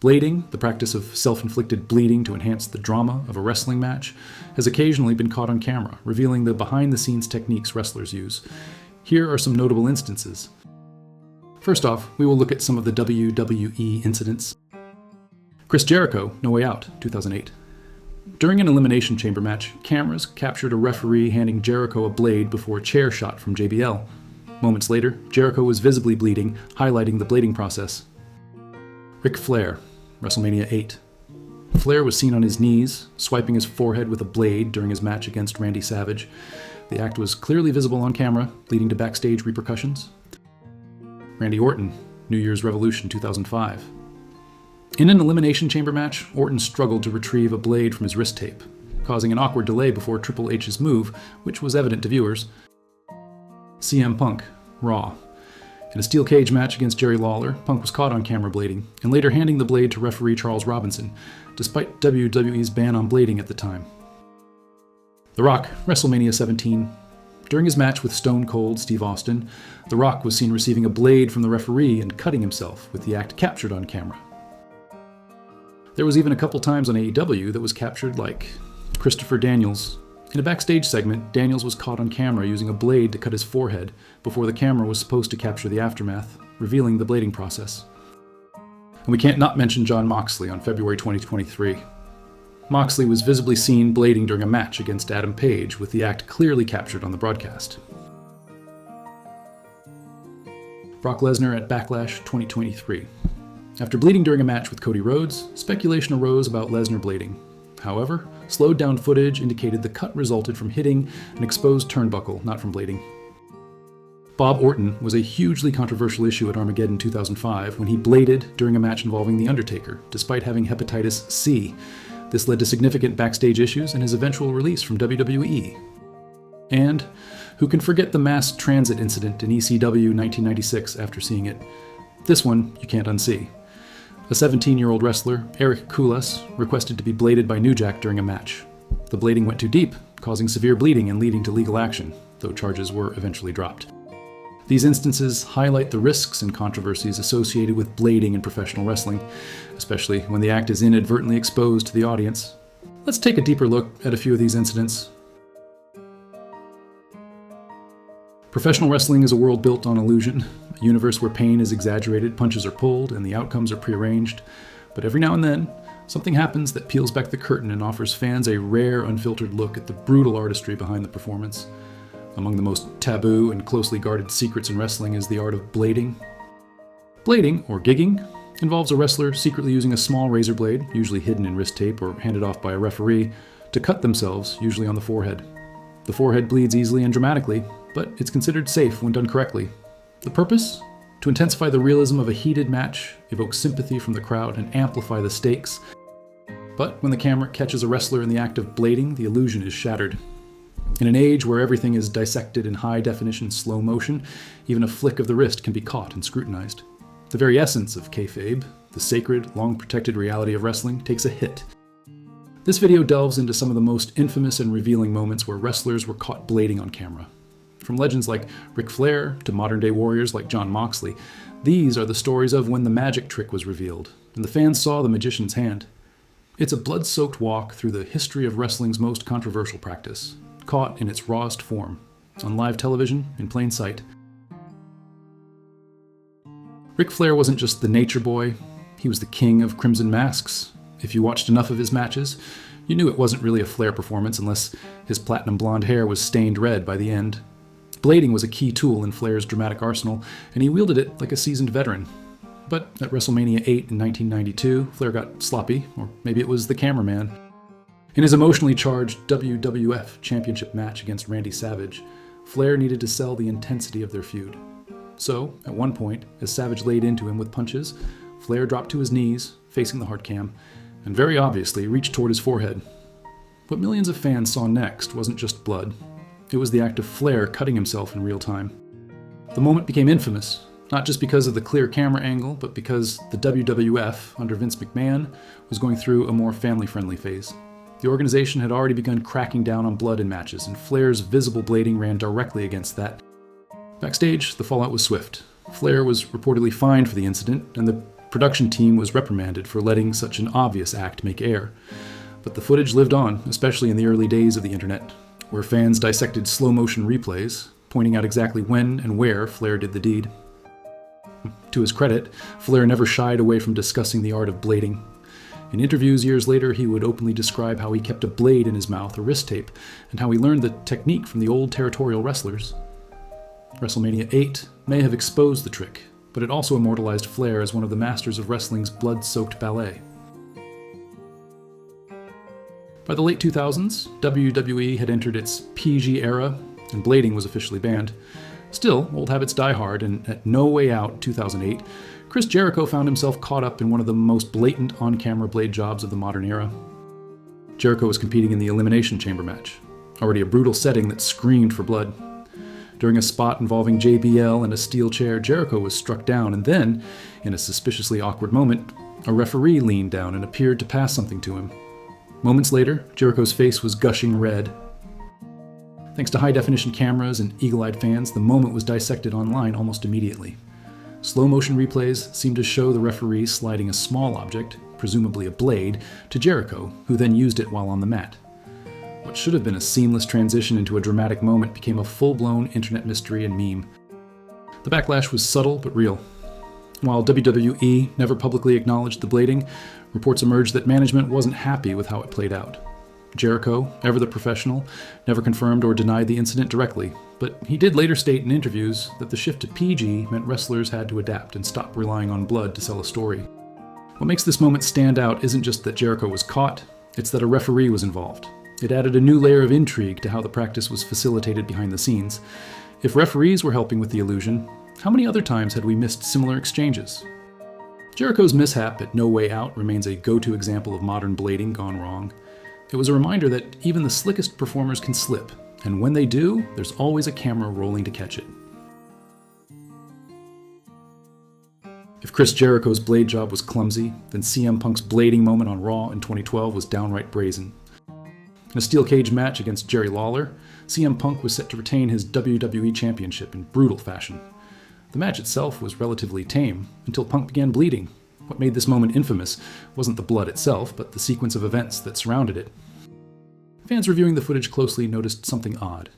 Blading, the practice of self-inflicted bleeding to enhance the drama of a wrestling match, has occasionally been caught on camera, revealing the behind-the-scenes techniques wrestlers use. Here are some notable instances. First off, we will look at some of the WWE incidents. Chris Jericho, No Way Out, 2008. During an Elimination Chamber match, cameras captured a referee handing Jericho a blade before a chair shot from JBL. Moments later, Jericho was visibly bleeding, highlighting the blading process. Ric Flair, WrestleMania 8. Flair was seen on his knees, swiping his forehead with a blade during his match against Randy Savage. The act was clearly visible on camera, leading to backstage repercussions. Randy Orton, New Year's Revolution 2005. In an Elimination Chamber match, Orton struggled to retrieve a blade from his wrist tape, causing an awkward delay before Triple H's move, which was evident to viewers. CM Punk, Raw. In a steel cage match against Jerry Lawler, Punk was caught on camera blading, and later handing the blade to referee Charles Robinson, despite WWE's ban on blading at the time. The Rock, WrestleMania 17. During his match with Stone Cold Steve Austin, The Rock was seen receiving a blade from the referee and cutting himself, with the act captured on camera. There was even a couple times on AEW that was captured, like Christopher Daniels. In a backstage segment, Daniels was caught on camera using a blade to cut his forehead before the camera was supposed to capture the aftermath, revealing the blading process. And we can't not mention Jon Moxley on February 2023. Moxley was visibly seen blading during a match against Adam Page, with the act clearly captured on the broadcast. Brock Lesnar at Backlash 2023. After bleeding during a match with Cody Rhodes, speculation arose about Lesnar blading. However, slowed down footage indicated the cut resulted from hitting an exposed turnbuckle, not from blading. Bob Orton was a hugely controversial issue at Armageddon 2005 when he bladed during a match involving The Undertaker, despite having hepatitis C. This led to significant backstage issues and his eventual release from WWE. And who can forget the mass transit incident in ECW 1996 after seeing it? This one you can't unsee. A 17-year-old wrestler, Eric Koulas, requested to be bladed by New Jack during a match. The blading went too deep, causing severe bleeding and leading to legal action, though charges were eventually dropped. These instances highlight the risks and controversies associated with blading in professional wrestling, especially when the act is inadvertently exposed to the audience. Let's take a deeper look at a few of these incidents. Professional wrestling is a world built on illusion, a universe where pain is exaggerated, punches are pulled, and the outcomes are prearranged. But every now and then, something happens that peels back the curtain and offers fans a rare, unfiltered look at the brutal artistry behind the performance. Among the most taboo and closely guarded secrets in wrestling is the art of blading. Blading, or gigging, involves a wrestler secretly using a small razor blade, usually hidden in wrist tape or handed off by a referee, to cut themselves, usually on the forehead. The forehead bleeds easily and dramatically, but it's considered safe when done correctly. The purpose? To intensify the realism of a heated match, evoke sympathy from the crowd, and amplify the stakes. But when the camera catches a wrestler in the act of blading, the illusion is shattered. In an age where everything is dissected in high-definition slow motion, even a flick of the wrist can be caught and scrutinized. The very essence of kayfabe, the sacred, long-protected reality of wrestling, takes a hit. This video delves into some of the most infamous and revealing moments where wrestlers were caught blading on camera. From legends like Ric Flair to modern-day warriors like Jon Moxley, these are the stories of when the magic trick was revealed, and the fans saw the magician's hand. It's a blood-soaked walk through the history of wrestling's most controversial practice, caught in its rawest form, on live television, in plain sight. Ric Flair wasn't just the nature boy, he was the king of crimson masks. If you watched enough of his matches, you knew it wasn't really a Flair performance unless his platinum blonde hair was stained red by the end. Blading was a key tool in Flair's dramatic arsenal, and he wielded it like a seasoned veteran. But at WrestleMania 8 in 1992, Flair got sloppy, or maybe it was the cameraman. In his emotionally charged WWF Championship match against Randy Savage, Flair needed to sell the intensity of their feud. So, at one point, as Savage laid into him with punches, Flair dropped to his knees, facing the hard cam, and very obviously reached toward his forehead. What millions of fans saw next wasn't just blood. It was the act of Flair cutting himself in real time. The moment became infamous, not just because of the clear camera angle, but because the WWF, under Vince McMahon, was going through a more family-friendly phase. The organization had already begun cracking down on blood in matches, and Flair's visible blading ran directly against that. Backstage, the fallout was swift. Flair was reportedly fined for the incident, and the production team was reprimanded for letting such an obvious act make air. But the footage lived on, especially in the early days of the internet, where fans dissected slow-motion replays, pointing out exactly when and where Flair did the deed. To his credit, Flair never shied away from discussing the art of blading. In interviews years later, he would openly describe how he kept a blade in his mouth, a wrist tape, and how he learned the technique from the old territorial wrestlers. WrestleMania 8 may have exposed the trick, but it also immortalized Flair as one of the masters of wrestling's blood-soaked ballet. By the late 2000s, WWE had entered its PG era, and blading was officially banned. Still, old habits die hard, and at No Way Out 2008, Chris Jericho found himself caught up in one of the most blatant on-camera blade jobs of the modern era. Jericho was competing in the Elimination Chamber match, already a brutal setting that screamed for blood. During a spot involving JBL and a steel chair, Jericho was struck down, and then, in a suspiciously awkward moment, a referee leaned down and appeared to pass something to him. Moments later, Jericho's face was gushing red. Thanks to high-definition cameras and eagle-eyed fans, the moment was dissected online almost immediately. Slow-motion replays seemed to show the referee sliding a small object, presumably a blade, to Jericho, who then used it while on the mat. What should have been a seamless transition into a dramatic moment became a full-blown internet mystery and meme. The backlash was subtle but real. While WWE never publicly acknowledged the blading, reports emerged that management wasn't happy with how it played out. Jericho, ever the professional, never confirmed or denied the incident directly, but he did later state in interviews that the shift to PG meant wrestlers had to adapt and stop relying on blood to sell a story. What makes this moment stand out isn't just that Jericho was caught, it's that a referee was involved. It added a new layer of intrigue to how the practice was facilitated behind the scenes. If referees were helping with the illusion, how many other times had we missed similar exchanges? Jericho's mishap at No Way Out remains a go-to example of modern blading gone wrong. It was a reminder that even the slickest performers can slip, and when they do, there's always a camera rolling to catch it. If Chris Jericho's blade job was clumsy, then CM Punk's blading moment on Raw in 2012 was downright brazen. In a steel cage match against Jerry Lawler, CM Punk was set to retain his WWE Championship in brutal fashion. The match itself was relatively tame, until Punk began bleeding. What made this moment infamous wasn't the blood itself, but the sequence of events that surrounded it. Fans reviewing the footage closely noticed something odd.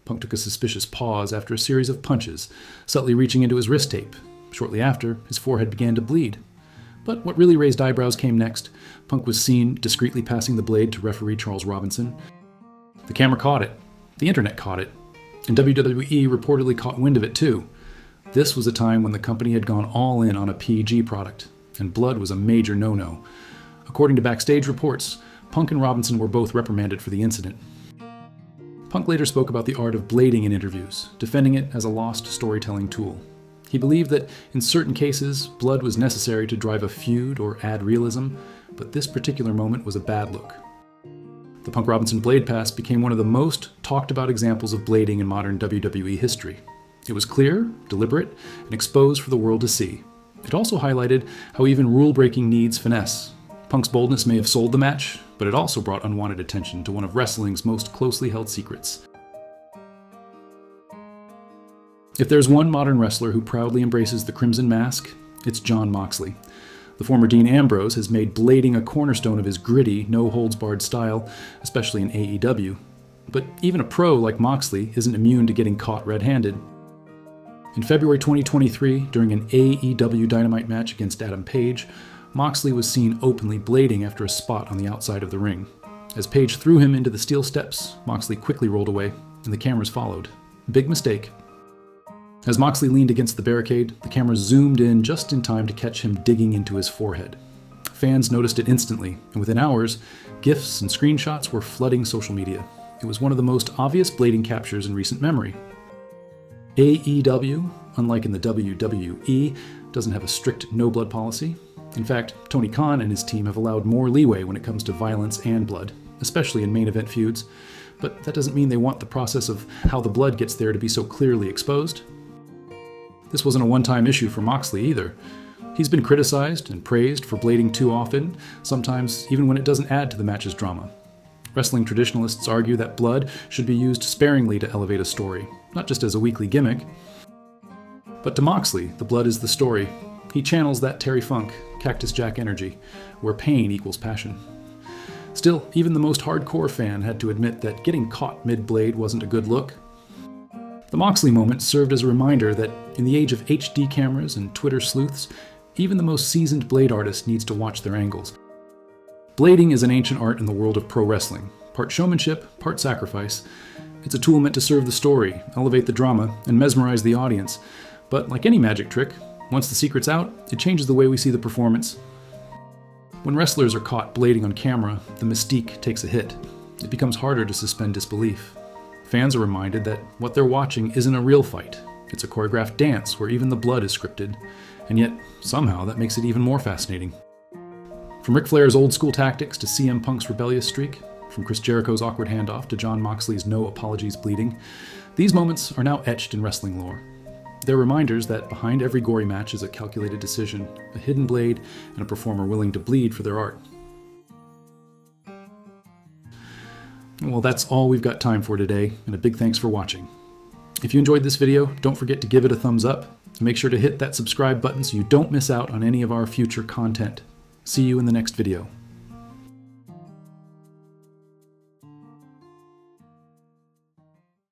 Punk took a suspicious pause after a series of punches, subtly reaching into his wrist tape. Shortly after, his forehead began to bleed. But what really raised eyebrows came next. Punk was seen discreetly passing the blade to referee Charles Robinson. The camera caught it. The internet caught it. And WWE reportedly caught wind of it too. This was a time when the company had gone all in on a PG product, and blood was a major no-no. According to backstage reports, Punk and Robinson were both reprimanded for the incident. Punk later spoke about the art of blading in interviews, defending it as a lost storytelling tool. He believed that in certain cases, blood was necessary to drive a feud or add realism, but this particular moment was a bad look. The Punk-Robinson blade pass became one of the most talked about examples of blading in modern WWE history. It was clear, deliberate, and exposed for the world to see. It also highlighted how even rule-breaking needs finesse. Punk's boldness may have sold the match, but it also brought unwanted attention to one of wrestling's most closely held secrets. If there's one modern wrestler who proudly embraces the Crimson Mask, it's Jon Moxley. The former Dean Ambrose has made blading a cornerstone of his gritty, no-holds-barred style, especially in AEW. But even a pro like Moxley isn't immune to getting caught red-handed. In February 2023, during an AEW Dynamite match against Adam Page, Moxley was seen openly blading after a spot on the outside of the ring. As Page threw him into the steel steps, Moxley quickly rolled away, and the cameras followed. Big mistake. As Moxley leaned against the barricade, the camera zoomed in just in time to catch him digging into his forehead. Fans noticed it instantly, and within hours, GIFs and screenshots were flooding social media. It was one of the most obvious blading captures in recent memory. AEW, unlike in the WWE, doesn't have a strict no-blood policy. In fact, Tony Khan and his team have allowed more leeway when it comes to violence and blood, especially in main event feuds. But that doesn't mean they want the process of how the blood gets there to be so clearly exposed. This wasn't a one-time issue for Moxley either. He's been criticized and praised for blading too often, sometimes even when it doesn't add to the match's drama. Wrestling traditionalists argue that blood should be used sparingly to elevate a story, not just as a weekly gimmick. But to Moxley, the blood is the story. he channels that Terry Funk, Cactus Jack energy, where pain equals passion. Still, even the most hardcore fan had to admit that getting caught mid-blade wasn't a good look. The Moxley moment served as a reminder that in the age of HD cameras and Twitter sleuths, even the most seasoned blade artist needs to watch their angles. Blading is an ancient art in the world of pro wrestling, part showmanship, part sacrifice. It's a tool meant to serve the story, elevate the drama, and mesmerize the audience. But like any magic trick, once the secret's out, it changes the way we see the performance. When wrestlers are caught blading on camera, the mystique takes a hit. It becomes harder to suspend disbelief. Fans are reminded that what they're watching isn't a real fight. It's a choreographed dance where even the blood is scripted, and yet somehow that makes it even more fascinating. From Ric Flair's old-school tactics to CM Punk's rebellious streak, from Chris Jericho's awkward handoff to Jon Moxley's no apologies bleeding, these moments are now etched in wrestling lore. They're reminders that behind every gory match is a calculated decision, a hidden blade, and a performer willing to bleed for their art. Well, that's all we've got time for today, and a big thanks for watching. If you enjoyed this video, don't forget to give it a thumbs up, and make sure to hit that subscribe button so you don't miss out on any of our future content. See you in the next video.